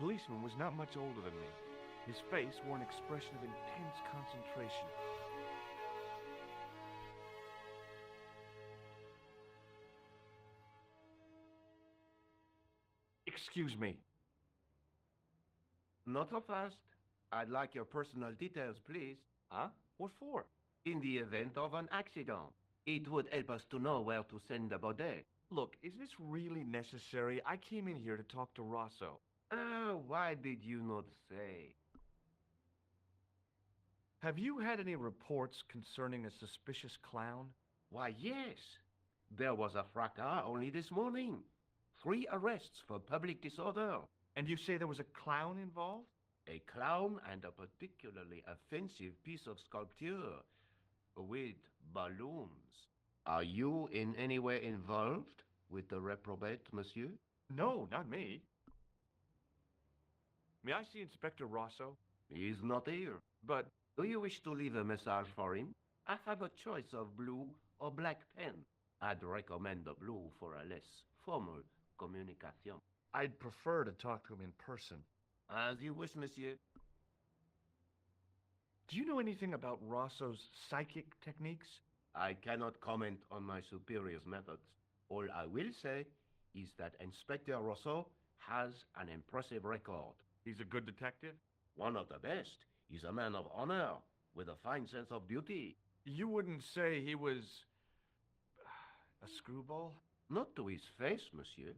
policeman was not much older than me. His face wore an expression of intense concentration. Excuse me. Not so fast. I'd like your personal details, please. Huh? What for? In the event of an accident, it would help us to know where to send the body. Look, is this really necessary? I came in here to talk to Rosso. Why did you not say? Have you had any reports concerning a suspicious clown? Why, yes. There was a fracas only this morning. 3 arrests for public disorder. And you say there was a clown involved? A clown and a particularly offensive piece of sculpture with balloons. Are you in any way involved with the reprobate, monsieur? No, not me. May I see Inspector Rosso? He's not here. But do you wish to leave a message for him? I have a choice of blue or black pen. I'd recommend the blue for a less formal communication. I'd prefer to talk to him in person. As you wish, monsieur. Do you know anything about Rosso's psychic techniques? I cannot comment on my superior's methods. All I will say is that Inspector Rosso has an impressive record. He's a good detective? One of the best. He's a man of honor, with a fine sense of duty. You wouldn't say he was a screwball? Not to his face, monsieur.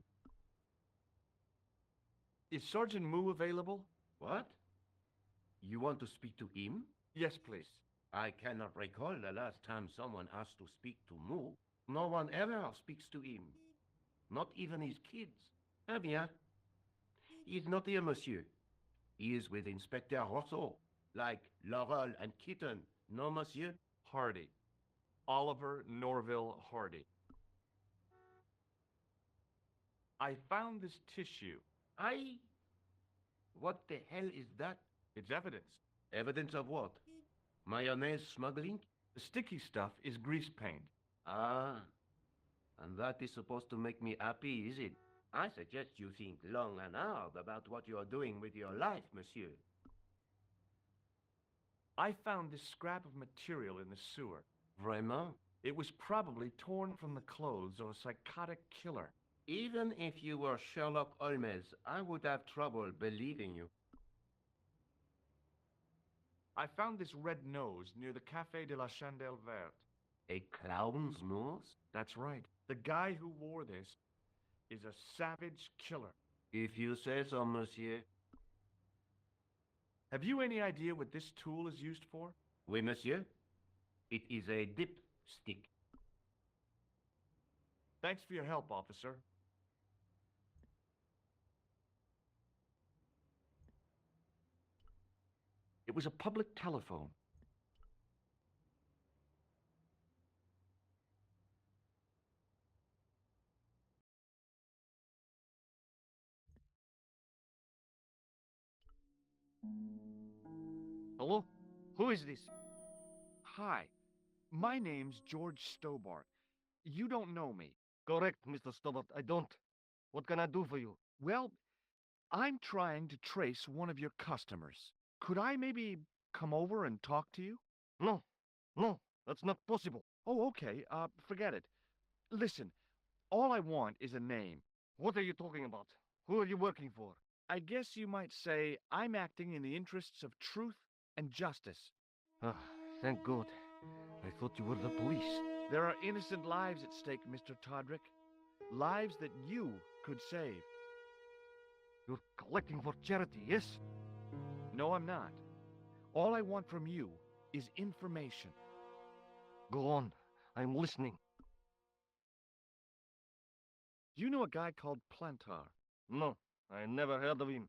Is Sergeant Moo available? What? You want to speak to him? Yes, please. I cannot recall the last time someone asked to speak to Moo. No one ever speaks to him. Not even his kids. Eh bien. He's not here, monsieur. He is with Inspector Rosso, like Laurel and Kitten. No, monsieur? Hardy. Oliver Norville Hardy. I found this tissue. What the hell is that? It's evidence. Evidence of what? Mayonnaise smuggling? The sticky stuff is grease paint. Ah, and that is supposed to make me happy, is it? I suggest you think long and hard about what you are doing with your life, monsieur. I found this scrap of material in the sewer. Vraiment? It was probably torn from the clothes of a psychotic killer. Even if you were Sherlock Holmes, I would have trouble believing you. I found this red nose near the Café de la Chandelle Verte. A clown's nose? That's right. The guy who wore this is a savage killer. If you say so, monsieur. Have you any idea what this tool is used for? Oui, monsieur. It is a dipstick. Thanks for your help, officer. It was a public telephone. Hello? Who is this? Hi, my name's George Stobbart. You don't know me. Correct, Mr. Stobbart. I don't. What can I do for you? Well, I'm trying to trace one of your customers. Could I maybe come over and talk to you? No, that's not possible. Oh, okay. Forget it. Listen, all I want is a name. What are you talking about? Who are you working for? I guess you might say I'm acting in the interests of truth and justice. Ah, thank God. I thought you were the police. There are innocent lives at stake, Mr. Todrick. Lives that you could save. You're collecting for charity, yes? No, I'm not. All I want from you is information. Go on. I'm listening. Do you know a guy called Plantar? No, I never heard of him.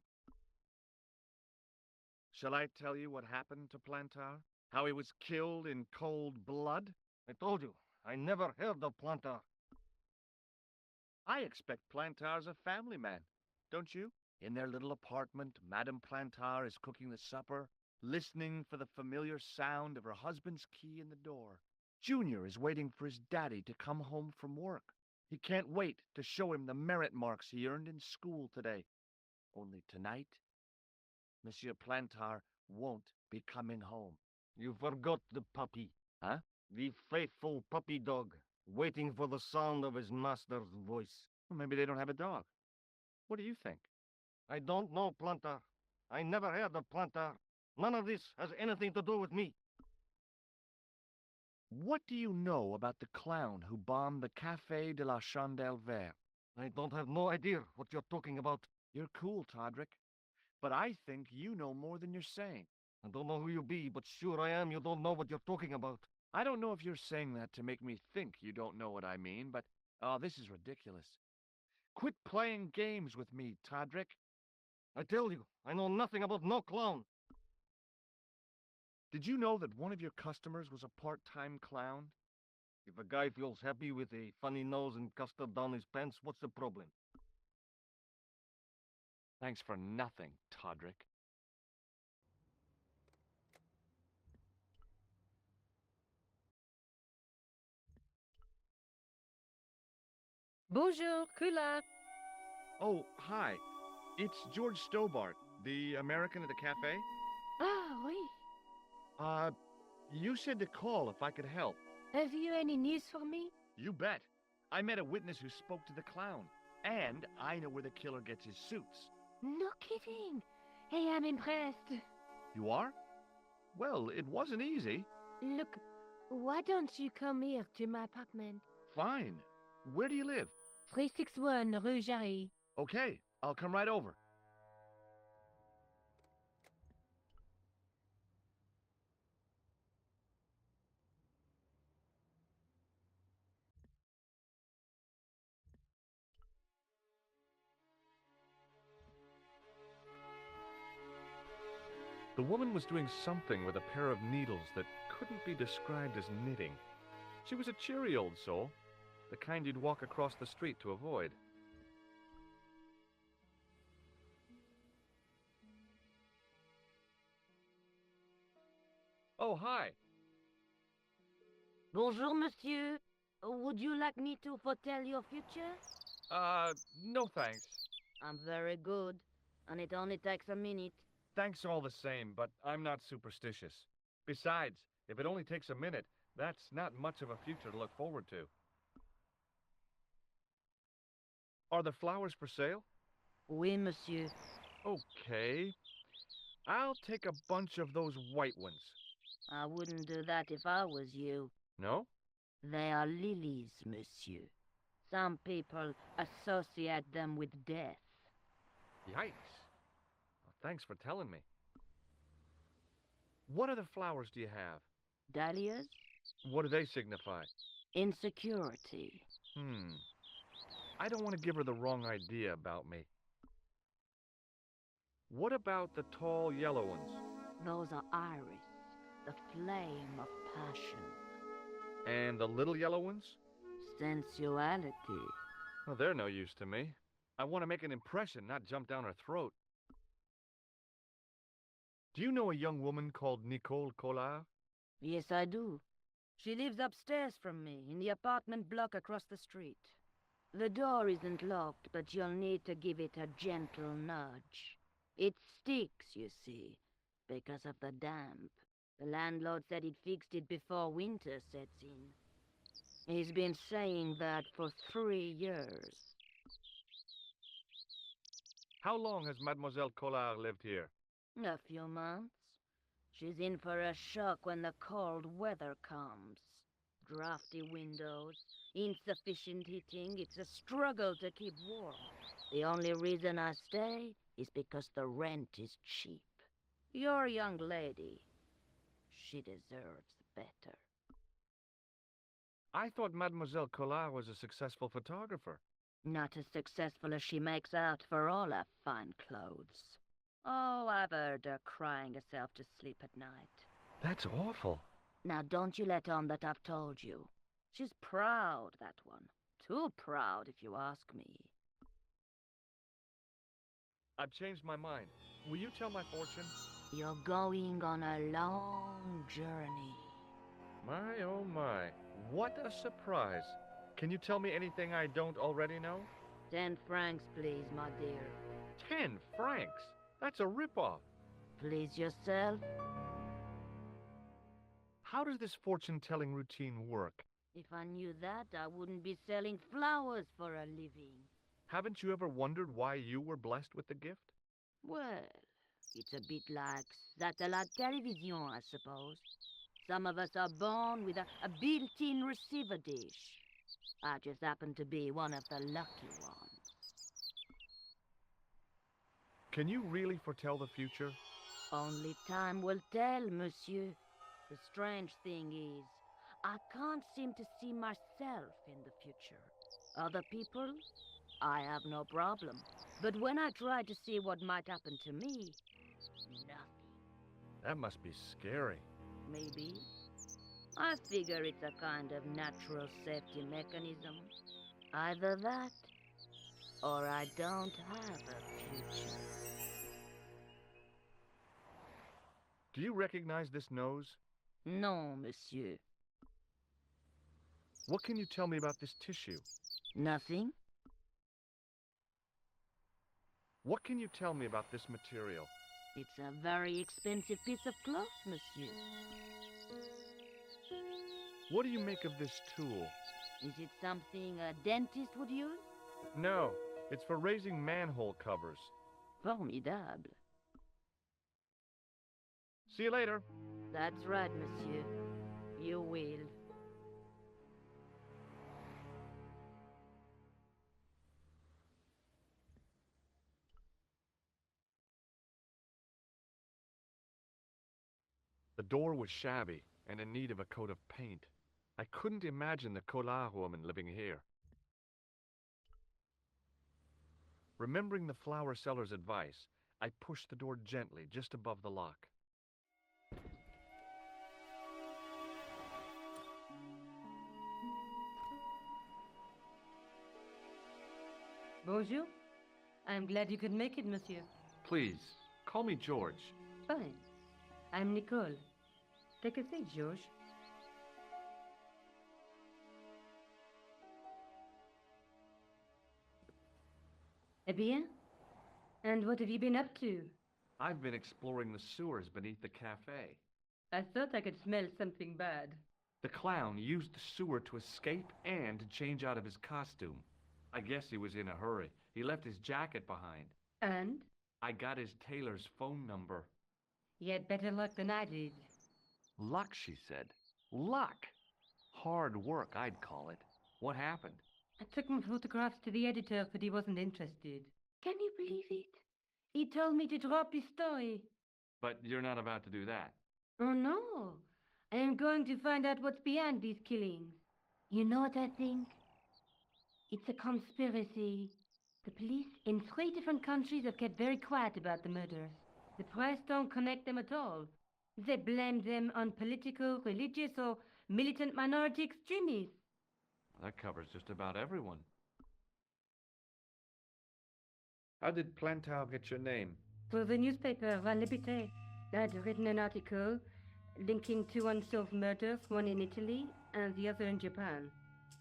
Shall I tell you what happened to Plantar? How he was killed in cold blood? I told you, I never heard of Plantar. I expect Plantar's a family man, don't you? In their little apartment, Madame Plantar is cooking the supper, listening for the familiar sound of her husband's key in the door. Junior is waiting for his daddy to come home from work. He can't wait to show him the merit marks he earned in school today. Only tonight, Monsieur Plantar won't be coming home. You forgot the puppy. Huh? The faithful puppy dog, waiting for the sound of his master's voice. Well, maybe they don't have a dog. What do you think? I don't know, Plantar. I never heard of Plantar. None of this has anything to do with me. What do you know about the clown who bombed the Café de la Chandelle Verte? I don't have no idea what you're talking about. You're cool, Todrick. But I think you know more than you're saying. I don't know who you be, but sure I am you don't know what you're talking about. I don't know if you're saying that to make me think you don't know what I mean, but, oh, this is ridiculous. Quit playing games with me, Todrick. I tell you, I know nothing about no clown. Did you know that one of your customers was a part-time clown? If a guy feels happy with a funny nose and custard down his pants, what's the problem? Thanks for nothing, Todrick. Bonjour, Kula. Oh, hi. It's George Stobbart, the American at the cafe. Ah, oui. You said to call if I could help. Have you any news for me? You bet. I met a witness who spoke to the clown. And I know where the killer gets his suits. No kidding. Hey, I'm impressed. You are? Well, it wasn't easy. Look, why don't you come here to my apartment? Fine. Where do you live? 361 Rue Jarry. Okay, I'll come right over. The woman was doing something with a pair of needles that couldn't be described as knitting. She was a cheery old soul, the kind you'd walk across the street to avoid. Oh, hi. Bonjour, monsieur. Would you like me to foretell your future? No thanks. I'm very good, and it only takes a minute. Thanks all the same, but I'm not superstitious. Besides, if it only takes a minute, that's not much of a future to look forward to. Are the flowers for sale? Oui, monsieur. Okay. I'll take a bunch of those white ones. I wouldn't do that if I was you. No? They are lilies, monsieur. Some people associate them with death. Yikes. Well, thanks for telling me. What other flowers do you have? Dahlias? What do they signify? Insecurity. I don't want to give her the wrong idea about me. What about the tall yellow ones? Those are iris, the flame of passion. And the little yellow ones? Sensuality. Well, they're no use to me. I want to make an impression, not jump down her throat. Do you know a young woman called Nicole Collard? Yes, I do. She lives upstairs from me, in the apartment block across the street. The door isn't locked, but you'll need to give it a gentle nudge. It sticks, you see, because of the damp. The landlord said he'd fixed it before winter sets in. He's been saying that for 3 years. How long has Mademoiselle Collard lived here? A few months. She's in for a shock when the cold weather comes. Drafty windows, insufficient heating. It's a struggle to keep warm. The only reason I stay is because the rent is cheap. You're a young lady. She deserves better. I thought Mademoiselle Collard was a successful photographer. Not as successful as she makes out for all her fine clothes. Oh, I've heard her crying herself to sleep at night. That's awful. Now don't you let on that I've told you. She's proud, that one. Too proud, if you ask me. I've changed my mind. Will you tell my fortune? You're going on a long journey. My, oh my. What a surprise. Can you tell me anything I don't already know? 10 francs, please, my dear. 10 francs? That's a ripoff. Please yourself. How does this fortune-telling routine work? If I knew that, I wouldn't be selling flowers for a living. Haven't you ever wondered why you were blessed with the gift? Well, it's a bit like satellite television, I suppose. Some of us are born with a built-in receiver dish. I just happen to be one of the lucky ones. Can you really foretell the future? Only time will tell, monsieur. The strange thing is, I can't seem to see myself in the future. Other people, I have no problem. But when I try to see what might happen to me, nothing. That must be scary. Maybe. I figure it's a kind of natural safety mechanism. Either that, or I don't have a future. Do you recognize this nose? No, monsieur. What can you tell me about this tissue? Nothing? What can you tell me about this material? It's a very expensive piece of cloth, monsieur. What do you make of this tool? Is it something a dentist would use? No, it's for raising manhole covers. Formidable. See you later. That's right, monsieur. You will. The door was shabby and in need of a coat of paint. I couldn't imagine the Collard woman living here. Remembering the flower seller's advice, I pushed the door gently just above the lock. Bonjour. I'm glad you could make it, monsieur. Please, call me George. Fine. I'm Nicole. Take a seat, George. Eh bien? And what have you been up to? I've been exploring the sewers beneath the cafe. I thought I could smell something bad. The clown used the sewer to escape and to change out of his costume. I guess he was in a hurry. He left his jacket behind. And? I got his tailor's phone number. You had better luck than I did. Luck, she said. Luck! Hard work, I'd call it. What happened? I took my photographs to the editor, but he wasn't interested. Can you believe it? He told me to drop his story. But you're not about to do that. Oh, no. I am going to find out what's behind these killings. You know what I think? It's a conspiracy. The police in 3 different countries have kept very quiet about the murders. The press don't connect them at all. They blame them on political, religious, or militant minority extremists. That covers just about everyone. How did Plantar get your name? For the newspaper, La Liberté, I'd written an article linking 2 unsolved murders, one in Italy and the other in Japan.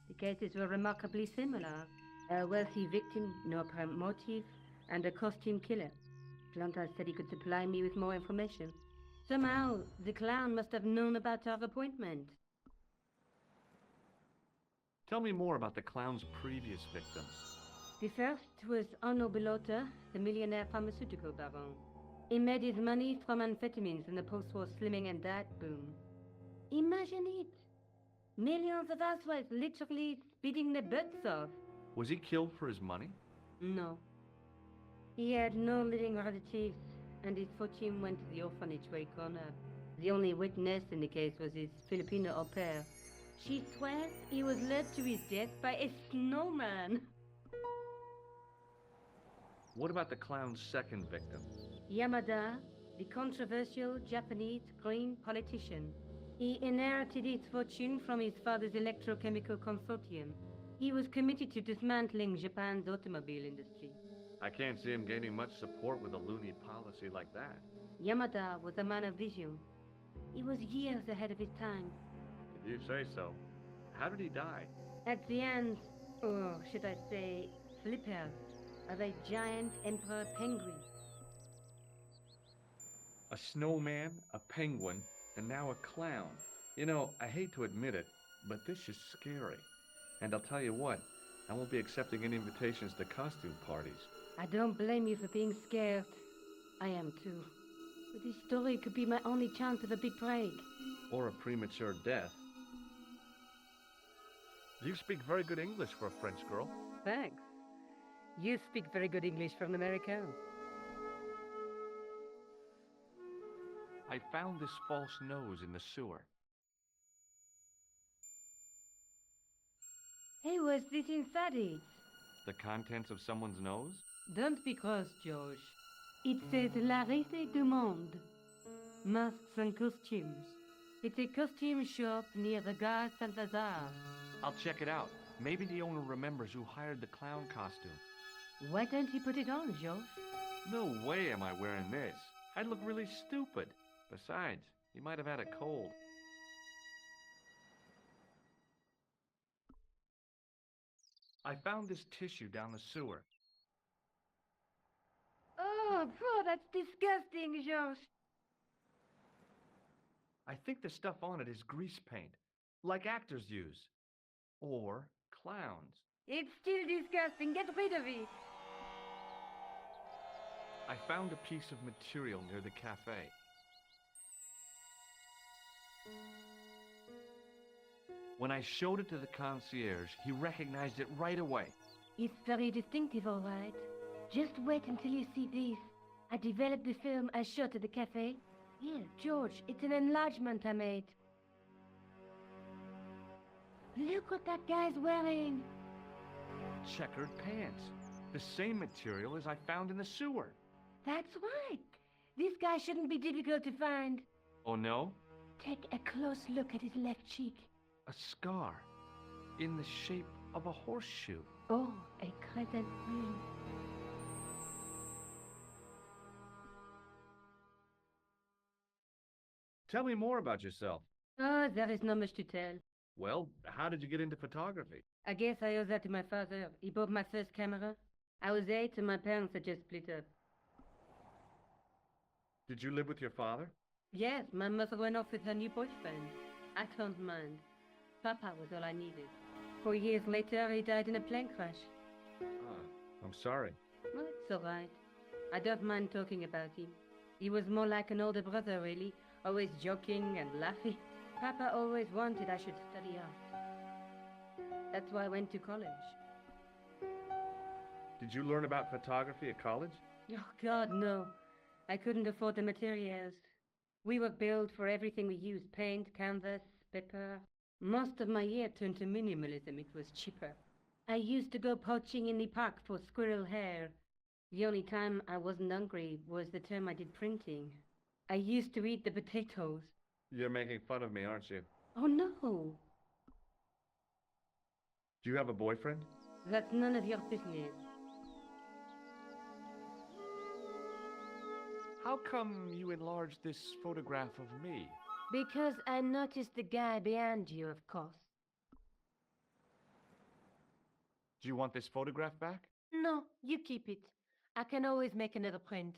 The cases were remarkably similar. A wealthy victim, no apparent motive, and a costume killer. Plantar said he could supply me with more information. Somehow, the clown must have known about our appointment. Tell me more about the clown's previous victims. The first was Arno Bellotta, the millionaire pharmaceutical baron. He made his money from amphetamines in the post-war slimming and diet boom. Imagine it! Millions of housewives literally speeding their butts off. Was he killed for his money? No. He had no living relatives, and his fortune went to the orphanage where he grown up. The only witness in the case was his Filipino au pair. She swears he was led to his death by a snowman. What about the clown's second victim? Yamada, the controversial Japanese green politician. He inherited his fortune from his father's electrochemical consortium. He was committed to dismantling Japan's automobile industry. I can't see him gaining much support with a loony policy like that. Yamada was a man of vision. He was years ahead of his time. If you say so. How did he die? At the hands, or should I say, flippers, of a giant emperor penguin. A snowman, a penguin, and now a clown. You know, I hate to admit it, but this is scary. And I'll tell you what, I won't be accepting any invitations to costume parties. I don't blame you for being scared. I am too. But this story could be my only chance of a big break. Or a premature death. You speak very good English for a French girl. Thanks. You speak very good English for an American. I found this false nose in the sewer. Hey, what's this inside it? The contents of someone's nose? Don't be cross, George. It says La Rite du Monde. Masks and costumes. It's a costume shop near the Gare Saint-Lazare. I'll check it out. Maybe the owner remembers who hired the clown costume. Why don't you put it on, George? No way am I wearing this. I'd look really stupid. Besides, he might have had a cold. I found this tissue down the sewer. Oh, that's disgusting, George. I think the stuff on it is grease paint, like actors use. Or clowns. It's still disgusting. Get rid of it. I found a piece of material near the cafe. When I showed it to the concierge, he recognized it right away. It's very distinctive, all right. Just wait until you see this. I developed the film I shot at the cafe. Here, George, it's an enlargement I made. Look what that guy's wearing. Checkered pants. The same material as I found in the sewer. That's right. This guy shouldn't be difficult to find. Oh no? Take a close look at his left cheek. A scar. In the shape of a horseshoe. Oh, a crescent moon. Tell me more about yourself. Oh, there is not much to tell. Well, how did you get into photography? I guess I owe that to my father. He bought my first camera. I was 8 and my parents had just split up. Did you live with your father? Yes, my mother went off with her new boyfriend. I don't mind. Papa was all I needed. 4 years later, he died in a plane crash. Ah, I'm sorry. Well, it's all right. I don't mind talking about him. He was more like an older brother, really. Always joking and laughing. Papa always wanted I should study art. That's why I went to college. Did you learn about photography at college? Oh, God, no. I couldn't afford the materials. We were billed for everything we used. Paint, canvas, paper. Most of my year turned to minimalism. It was cheaper. I used to go poaching in the park for squirrel hair. The only time I wasn't hungry was the term I did printing. I used to eat the potatoes. You're making fun of me, aren't you? Oh, no. Do you have a boyfriend? That's none of your business. How come you enlarged this photograph of me? Because I noticed the guy behind you, of course. Do you want this photograph back? No, you keep it. I can always make another print.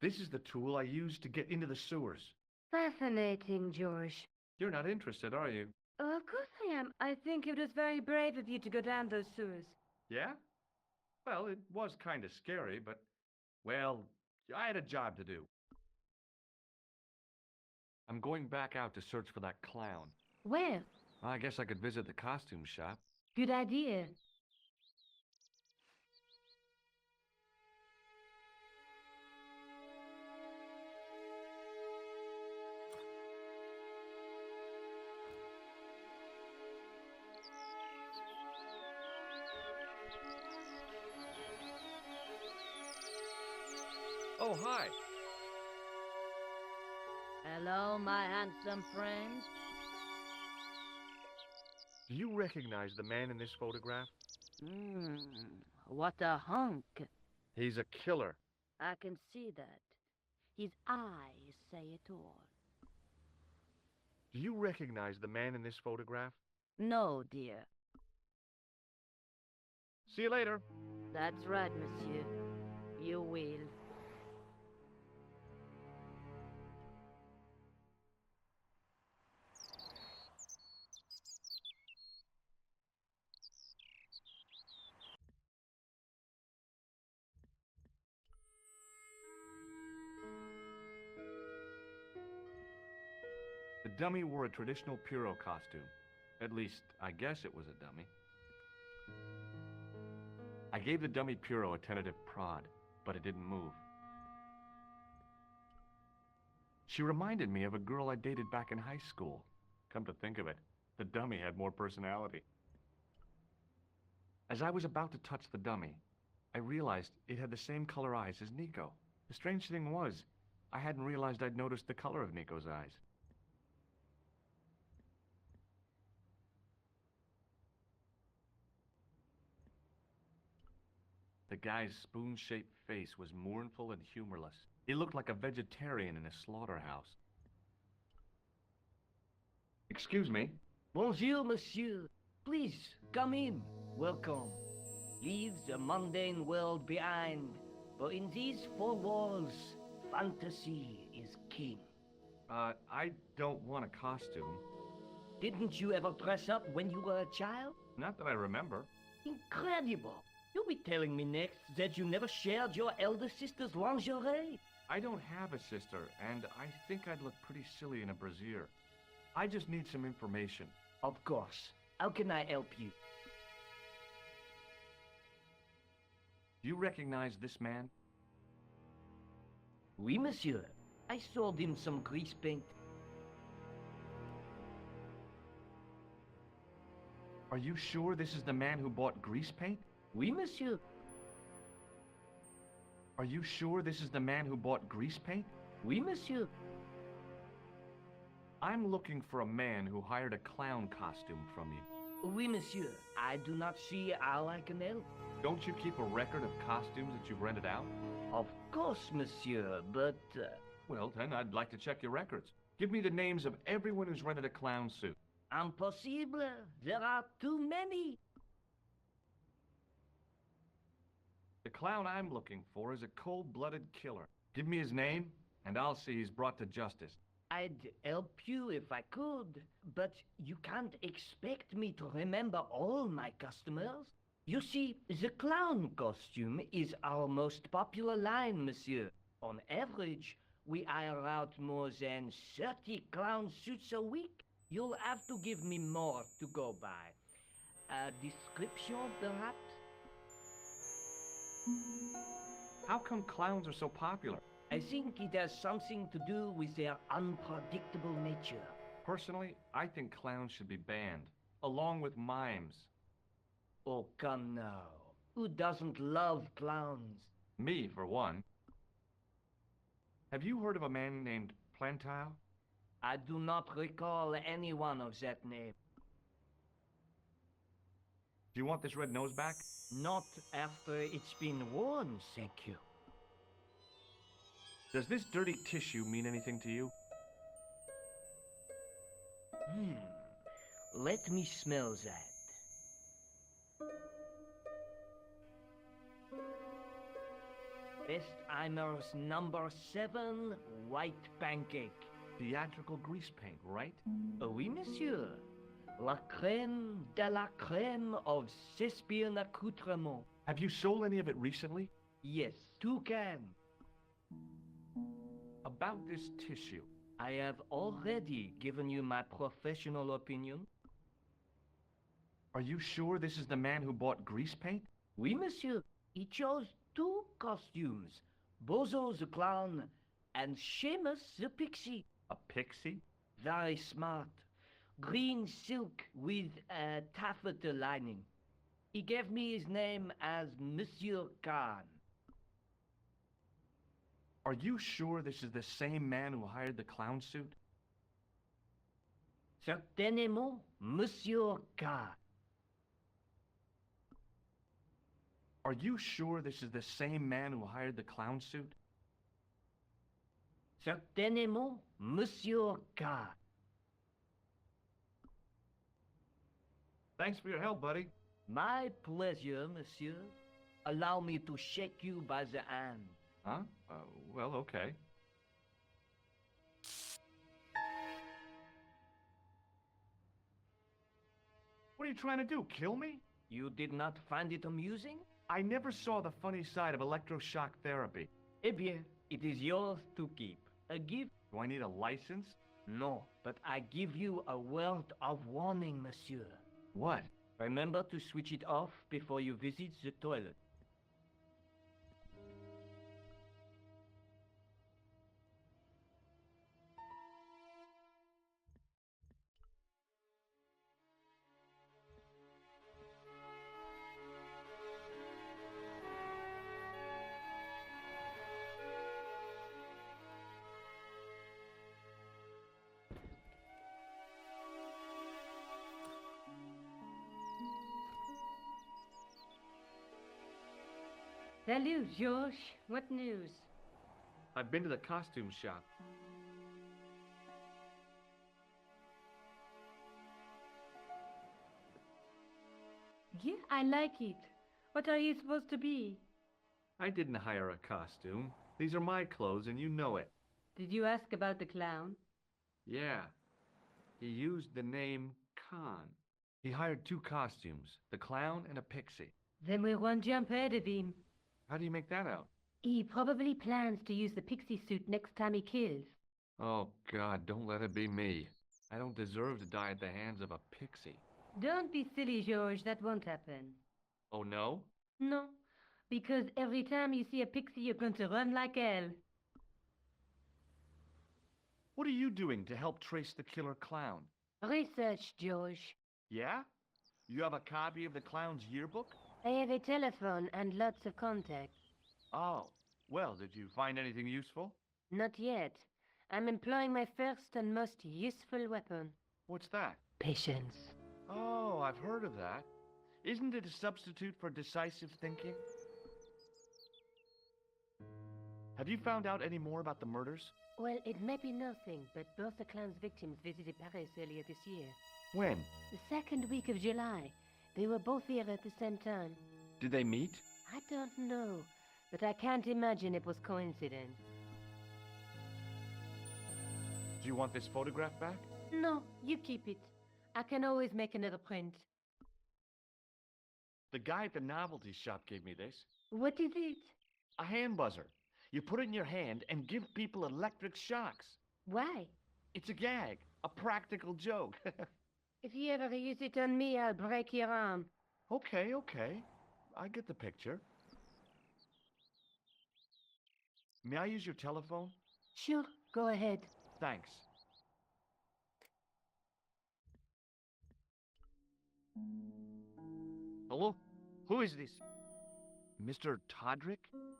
This is the tool I used to get into the sewers. Fascinating, George. You're not interested, are you? Oh, of course I am. I think it was very brave of you to go down those sewers. Yeah? Well, it was kind of scary, but, well, I had a job to do. I'm going back out to search for that clown. Where? I guess I could visit the costume shop. Good idea. Oh, hi. Hello, my handsome friend. Do you recognize the man in this photograph? What a hunk. He's a killer. I can see that. His eyes say it all. Do you recognize the man in this photograph? No, dear. See you later. That's right, monsieur. You will. dummy wore a traditional Pierrot costume. At least, I guess it was a dummy. I gave the dummy Pierrot a tentative prod, but it didn't move. She reminded me of a girl I dated back in high school. Come to think of it, the dummy had more personality. As I was about to touch the dummy, I realized it had the same color eyes as Nico. The strange thing was, I hadn't realized I'd noticed the color of Nico's eyes. The guy's spoon-shaped face was mournful and humorless. He looked like a vegetarian in a slaughterhouse. Excuse me. Bonjour, monsieur. Please, come in. Welcome. Leave the mundane world behind. For in these four walls, fantasy is king. I don't want a costume. Didn't you ever dress up when you were a child? Not that I remember. Incredible. You'll be telling me next that you never shared your elder sister's lingerie. I don't have a sister, and I think I'd look pretty silly in a brassiere. I just need some information. Of course. How can I help you? Do you recognize this man? Oui, monsieur. I sold him some grease paint. Are you sure this is the man who bought grease paint? Oui, monsieur. Are you sure this is the man who bought grease paint? Oui, monsieur. I'm looking for a man who hired a clown costume from you. Oui, monsieur. I do not see how I can help. Don't you keep a record of costumes that you've rented out? Of course, monsieur, but... Well, then I'd like to check your records. Give me the names of everyone who's rented a clown suit. Impossible. There are too many. The clown I'm looking for is a cold-blooded killer. Give me his name, and I'll see he's brought to justice. I'd help you if I could, but you can't expect me to remember all my customers. You see, the clown costume is our most popular line, monsieur. On average, we hire out more than 30 clown suits a week. You'll have to give me more to go by. A description, perhaps? How come clowns are so popular? I think it has something to do with their unpredictable nature. Personally, I think clowns should be banned, along with mimes. Oh, come now. Who doesn't love clowns? Me, for one. Have you heard of a man named Plantar? I do not recall anyone of that name. Do you want this red nose back? Not after it's been worn, thank you. Does this dirty tissue mean anything to you? Let me smell that. Bestheimer's number 7 white pancake. Theatrical grease paint, right? Oui, monsieur. La crème de la crème of Thespian accoutrement. Have you sold any of it recently? Yes, 2 cans. About this tissue. I have already given you my professional opinion. Are you sure this is the man who bought grease paint? Oui, monsieur. He chose 2 costumes. Bozo the clown and Seamus the pixie. A pixie? Very smart. Green silk with a taffeta lining. He gave me his name as Monsieur Khan. Are you sure this is the same man who hired the clown suit? Certainement, Monsieur Khan. Are you sure this is the same man who hired the clown suit? Certainement, Monsieur Khan. Thanks for your help, buddy. My pleasure, monsieur. Allow me to shake you by the hand. Huh? Well, okay. What are you trying to do, kill me? You did not find it amusing? I never saw the funny side of electroshock therapy. Eh bien, it is yours to keep. A gift? Do I need a license? No, but I give you a word of warning, monsieur. What? Remember to switch it off before you visit the toilet. Salut, George. What news? I've been to the costume shop. Yeah, I like it. What are you supposed to be? I didn't hire a costume. These are my clothes, and you know it. Did you ask about the clown? Yeah. He used the name Khan. He hired 2 costumes, the clown and a pixie. Then we're one jump ahead of him. How do you make that out? He probably plans to use the pixie suit next time he kills. Oh, God, don't let it be me. I don't deserve to die at the hands of a pixie. Don't be silly, George. That won't happen. Oh, no? No, because every time you see a pixie, you're going to run like hell. What are you doing to help trace the killer clown? Research, George. Yeah? You have a copy of the clown's yearbook? I have a telephone and lots of contacts. Oh, well, did you find anything useful? Not yet. I'm employing my first and most useful weapon. What's that? Patience. Oh, I've heard of that. Isn't it a substitute for decisive thinking? Have you found out any more about the murders? Well, it may be nothing, but both the clown's victims visited Paris earlier this year. When? The 2nd week of July. They were both here at the same time. Did they meet? I don't know, but I can't imagine it was coincidence. Do you want this photograph back? No, you keep it. I can always make another print. The guy at the novelty shop gave me this. What is it? A hand buzzer. You put it in your hand and give people electric shocks. Why? It's a gag, a practical joke. If you ever use it on me, I'll break your arm. Okay. I get the picture. May I use your telephone? Sure, go ahead. Thanks. Hello? Who is this? Mr. Todrick?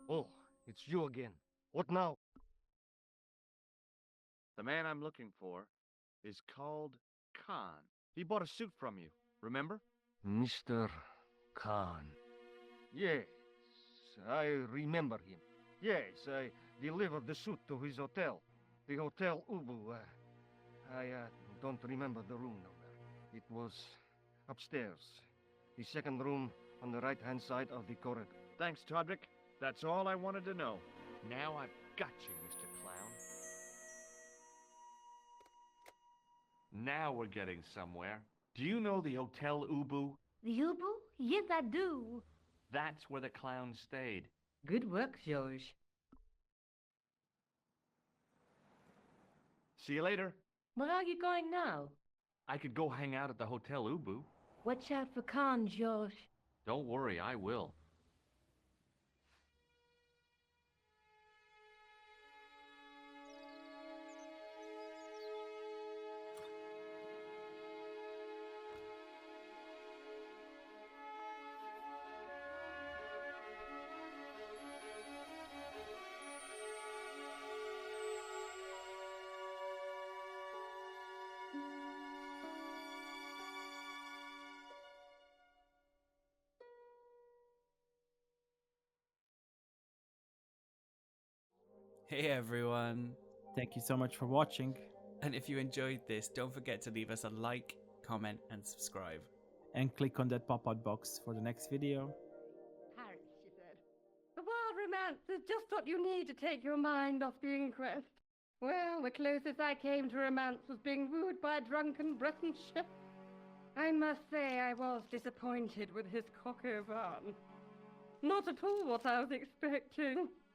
Oh, it's you again. What now? The man I'm looking for is called Khan. He bought a suit from you, remember? Mr. Khan. Yes, I remember him. Yes, I delivered the suit to his hotel. The Hotel Ubu. I don't remember the room number. It was upstairs. The 2nd room on the right-hand side of the corridor. Thanks, Todrick. That's all I wanted to know. Now I've got you, Mr. Clown. Now we're getting somewhere. Do you know the Hotel Ubu? The Ubu? Yes, I do. That's where the clown stayed. Good work, George. See you later. Where are you going now? I could go hang out at the Hotel Ubu. Watch out for Khan, George. Don't worry, I will. Hey everyone! Thank you so much for watching. And if you enjoyed this, don't forget to leave us a like, comment, and subscribe. And click on that pop-out box for the next video. Paris, she said. The wild romance is just what you need to take your mind off the inquest. Well, the closest I came to romance was being wooed by a drunken Breton chef. I must say I was disappointed with his coq au vin. Not at all what I was expecting.